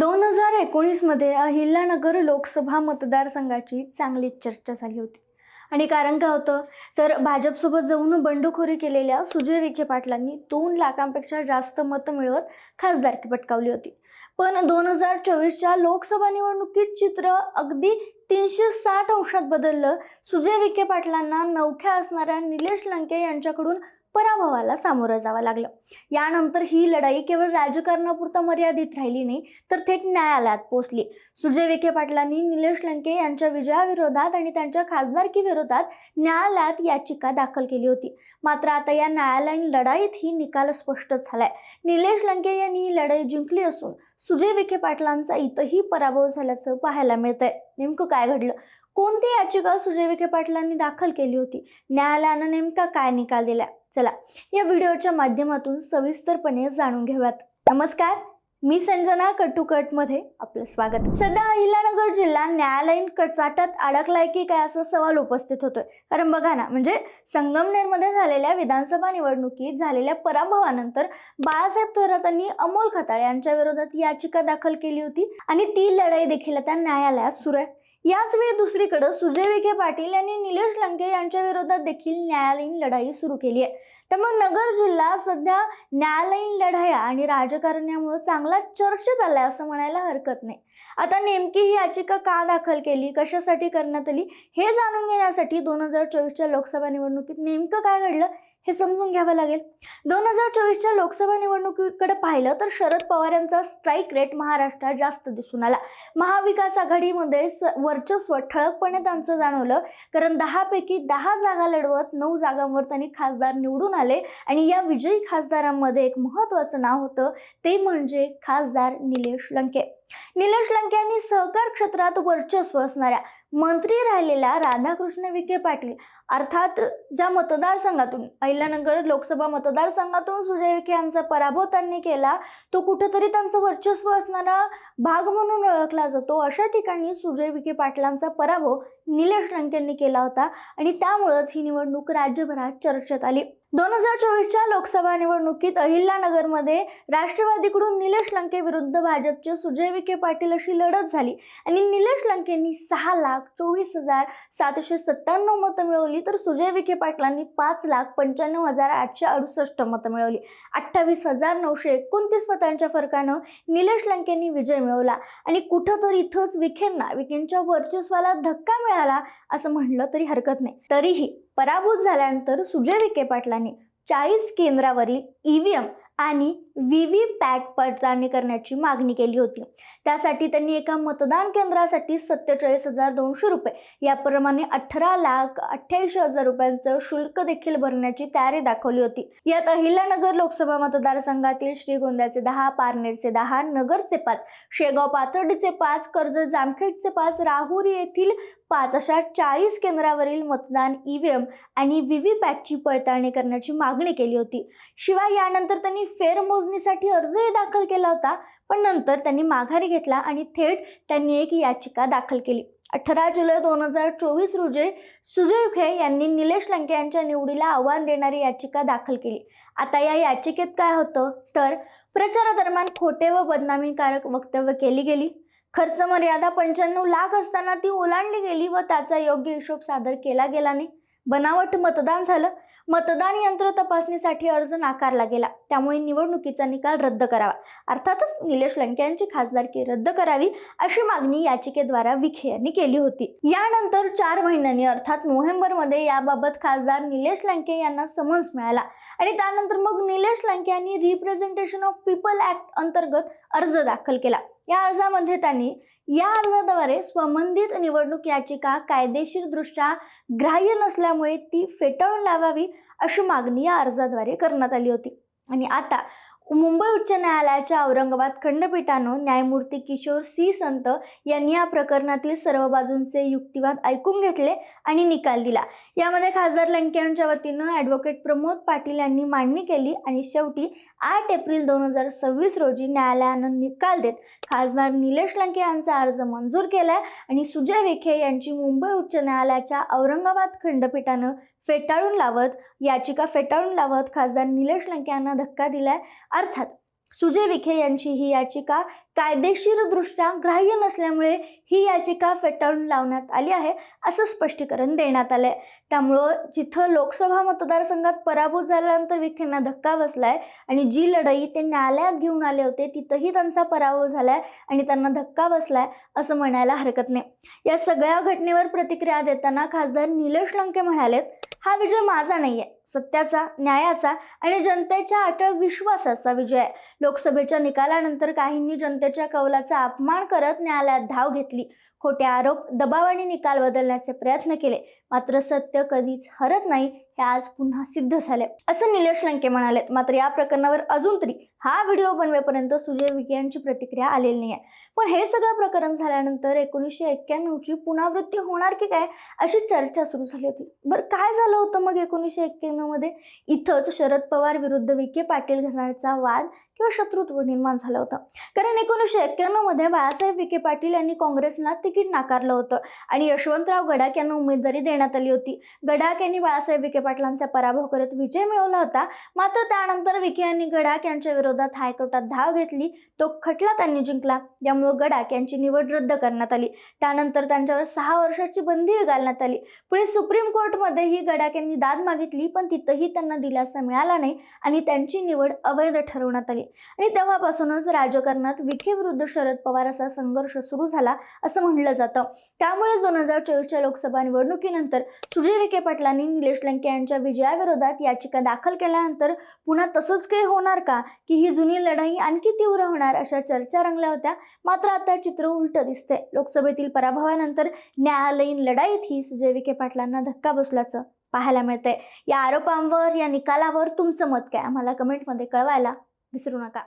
2019 मध्ये अहिल्यानगर लोकसभा मतदारसंघाची चांगलीच चर्चा झाली होती. आणि कारण काय होतं तर भाजपसोबत जाऊन बंडखोरी केलेल्या सुजय विखे पाटलांनी 2 लाखांपेक्षा जास्त मतं मिळवत खासदारकी पटकावली होती. पण 2024च्या लोकसभा निवडणुकीत चित्र अगदी 360 अंशात बदललं. सुजय विखे पाटलांना नवख्या असणाऱ्या निलेश लंके यांच्याकडून पराभवाला सामोरं जावं लागलं. यानंतर ही लढाई केवळ राजकारणापुरता मर्यादित राहिली नाही, तर थेट न्यायालयात पोहोचली. सुजय विखे पाटलांनी निलेश लंके यांच्या विजयाविरोधात आणि त्यांच्या खासदारकी विरोधात न्यायालयात याचिका दाखल केली होती. मात्र आता या न्यायालयीन लढाईतही निकाल स्पष्ट झालाय. निलेश लंके यांनी ही लढाई जिंकली असून सुजय विखे पाटलांचा इथंही पराभव झाल्याचं पाहायला मिळतंय. नेमकं काय घडलं? कोणती याचिका सुजय विखे पाटलांनी दाखल केली होती? न्यायालयानं नेमका काय निकाल दिला? चला या व्हिडिओच्या माध्यमातून सविस्तरपणे जाणून घेऊयात. नमस्कार, मी संजना कटुकटमध्ये आपलं स्वागत. सध्या अहिल्यानगर जिल्हा न्यायालयीन कचाट्यात अडकलाय की काय असा सवाल उपस्थित होतोय. कारण बघा ना, म्हणजे संगमनेरमध्ये झालेल्या विधानसभा निवडणुकीत झालेल्या पराभवानंतर बाळासाहेब थोरातांनी अमोल खताळ यांच्या विरोधात याचिका दाखल केली होती आणि ती लढाई देखील आता न्यायालयात सुरू आहे. याच वेळी दुसरीकडे सुजय विखे पाटील यांनी निलेश लंके यांच्या विरोधात देखील न्यायालयीन लढाई सुरू केली आहे. त्यामुळे नगर जिल्हा सध्या न्यायालयीन लढाया आणि राजकारण्यामुळे चांगला चर्चेत आलाय असं म्हणायला हरकत नाही. आता नेमकी ही याचिका का दाखल केली, कशासाठी करण्यात आली, हे जाणून घेण्यासाठी 2024च्या लोकसभा निवडणुकीत नेमकं काय घडलं हे समजून घ्यावं लागेल. 2024च्या लोकसभा निवडणुकीकडे पाहिलं तर शरद पवार यांचा स्ट्राईक रेट महाराष्ट्रात जास्त दिसून आला. महाविकास आघाडीमध्ये वर्चस्व ठळकपणे त्यांचं जाणवलं. कारण 10 पैकी 10 जागा लढवत 9 जागांवर त्यांनी खासदार निवडून आले आणि या विजयी खासदारांमध्ये एक महत्त्वाचं नाव होतं, ते म्हणजे खासदार निलेश लंके. निलेश लंके यांनी सहकार क्षेत्रात वर्चस्व असणाऱ्या मंत्री राहिलेल्या राधाकृष्ण विखे पाटील अर्थात ज्या मतदारसंघातून अहिल्यानगर लोकसभा मतदारसंघातून सुजय विखे यांचा पराभव त्यांनी केला, तो कुठेतरी त्यांचं वर्चस्व असणारा भाग म्हणून ओळखला जातो. अशा ठिकाणी सुजय विखे पाटलांचा पराभव निलेश लंकेंनी केला होता आणि त्यामुळेच ही निवडणूक राज्यभरात चर्चेत आली. 2024च्या लोकसभा निवडणुकीत अहिल्यानगरमध्ये राष्ट्रवादीकडून निलेश लंके विरुद्ध भाजपचे सुजय विखे पाटील अशी लढत झाली आणि निलेश लंकेंनी 6,24,797 मतं मिळवली, तर सुजय विखे पाटलांनी 5,95,868 मतं मिळवली. 28,929 मतांच्या फरकानं निलेश लंकेंनी विजय मिळवला आणि कुठंतरी इथंच विखेंच्या वर्चस्वाला धक्का मिळाला असं म्हणलं तरी हरकत नाही. तरीही पराभूत झाल्यानंतर सुजय विखे पाटलांनी 40 केंद्रावरील ईव्हीएम आणि व्हीव्हीपॅट पडताळणी करण्याची मागणी केली होती. त्यासाठी त्यांनी एका मतदान केंद्रासाठी 47,200 रुपये याप्रमाणे 18,88,000 रुपयांचं शुल्क देखील भरण्याची तयारी दाखवली होती. यात अहिल्यानगर लोकसभा मतदारसंघातील श्रीगोंद्याचे 10, पारनेरचे 10, नगरचे 5, शेगाव पाथर्डीचे 5, कर्जत जामखेडचे 5, राहुरी येथील 5 अशा 40 केंद्रावरील मतदान ईव्हीएम आणि व्हीव्हीपॅटची पडताळणी करण्याची मागणी केली होती. शिवाय यानंतर त्यांनी फेरमोजणीसाठी अर्जही दाखल केला होता, पण नंतर त्यांनी माघारी घेतला आणि थेट त्यांनी एक याचिका दाखल केली. 18 जुलै 2024 रोजी सुजय विखे यांनी निलेश लंके यांच्या निवडीला आव्हान देणारी याचिका दाखल केली. आता या याचिकेत काय होतं तर प्रचारादरम्यान खोटे व बदनामीकारक वक्तव्य केली गेली. खर्च मर्यादा 95 लाख असताना ती ओलांडली गेली व त्याचा योग्य हिशोब सादर केला गेला नाही. बनावट मतदान झालं. मतदान यंत्र तपासणीसाठी अर्ज नाकारला गेला. त्यामुळे निवडणुकीचा निकाल रद्द करावा, अर्थातच निलेश लंके यांची खासदारकी रद्द करावी अशी मागणी याचिकेद्वारे विखे यांनी केली होती. यानंतर 4 महिन्यांनी अर्थात नोव्हेंबरमध्ये याबाबत खासदार निलेश लंके यांना समन्स मिळाला आणि त्यानंतर मग निलेश लंके यांनी रिप्रेझेंटेशन ऑफ पीपल ऍक्ट अंतर्गत अर्ज दाखल केला. या अर्जामध्ये त्यांनी या अर्जाद्वारे संबंधित निवडणूक याचिका कायदेशीरदृष्ट्या ग्राह्य नसल्यामुळे ती फेटाळून लावावी अशी मागणी या अर्जाद्वारे करण्यात आली होती. आणि आता मुंबई उच्च न्यायालयाच्या औरंगाबाद खंडपीठानं न्यायमूर्ती किशोर सी संत यांनी या प्रकरणातील सर्व बाजूंचे युक्तिवाद ऐकून घेतले आणि निकाल दिला. यामध्ये खासदार लंके यांच्या वतीनं ॲडव्होकेट प्रमोद पाटील यांनी मांडणी केली आणि शेवटी 8 एप्रिल 2026 रोजी न्यायालयानं निकाल देत खासदार निलेश लंके यांचा अर्ज मंजूर केलाय आणि सुजय विखे यांची मुंबई उच्च न्यायालयाच्या औरंगाबाद खंडपीठानं याचिका फेटाळून लावत खासदार निलेश लंके यांना धक्का दिलाय. अर्थात सुजय विखे यांची ही याचिका कायदेशीरदृष्ट्या ग्राह्य नसल्यामुळे ही याचिका फेटाळून लावण्यात आली आहे, असं स्पष्टीकरण देण्यात आलंय. त्यामुळं जिथं लोकसभा मतदारसंघात पराभूत झाल्यानंतर विखेंना धक्का बसलाय आणि जी लढाई ते न्यायालयात घेऊन आले होते तिथंही त्यांचा पराभव झालाय आणि त्यांना धक्का बसलाय असं म्हणायला हरकत नाही. या सगळ्या घटनेवर प्रतिक्रिया देताना खासदार निलेश लंके म्हणालेत, हा विजय माझा नाहीये, सत्याचा, न्यायाचा आणि जनतेच्या अटळ विश्वासाचा विजय आहे. लोकसभेच्या निकालानंतर काहींनी जनतेच्या कौलाचा अपमान करत न्यायालयात धाव घेतली, खोटे आरोप, दबावाने निकाल बदलण्याचे प्रयत्न केले, मात्र सत्य कधीच हरत नाही हे आज पुन्हा सिद्ध झाले, असं निलेश लंके म्हणाले. मात्र या प्रकरणावर अजून तरी हा व्हिडिओ बनवेपर्यंत सुजय विखे यांची प्रतिक्रिया आलेली नाही आहे. पण हे सगळं प्रकरण झाल्यानंतर 1991ची पुनरावृत्ती होणार की काय अशी चर्चा सुरू झाली होती. बरं, काय झालं होतं मग 1991 मध्ये? इथंच शरद पवार विरुद्ध विखे पाटील घराण्याचा वाद किंवा शत्रुत्व निर्माण झालं होतं. कारण 1991 मध्ये बाळासाहेब विखे पाटील यांनी काँग्रेसला तिकीट नाकारलं होतं आणि यशवंतराव गडाख यांना उमेदवारी देण्यात आली होती. गडाख यांनी बाळासाहेब विखे पाटलांचा पराभव करत विजय मिळवला होता. मात्र त्यानंतर विखे यांनी गडाख यांच्या विरोधात हायकोर्टात धाव घेतली. तो खटला त्यांनी जिंकला, त्यामुळे गडाख यांची निवड रद्द करण्यात आली. त्यानंतर त्यांच्यावर 6 वर्षाची बंदी घालण्यात आली. पुढे सुप्रीम कोर्टमध्येही गडाख यांनी दाद मागितली, पण तिथंही त्यांना दिलासा मिळाला नाही आणि त्यांची निवड अवैध ठरवण्यात आली. आणि तेव्हापासूनच राजकारणात विखे विरुद्ध शरद पवार असा संघर्ष सुरू झाला असं म्हटलं जातं. त्यामुळे 2024च्या लोकसभा निवडणुकीनंतर सुजय विखे पाटलांनी निलेश लंके यांच्या विजयाविरोधात याचिका दाखल केल्यानंतर पुन्हा तसंच काही होणार का, की ही जुनी लढाई आणखी तीव्र होणार अशा चर्चा रंगल्या होत्या. मात्र आता चित्र उलटं दिसते. लोकसभेतील पराभवानंतर न्यायालयीन लढाईतही सुजय विखे पाटलांना धक्का बसल्याचं पाहायला मिळतंय. या आरोपांवर, या निकालावर तुमचं मत काय, आम्हाला कमेंटमध्ये कळवायला विसरू नका.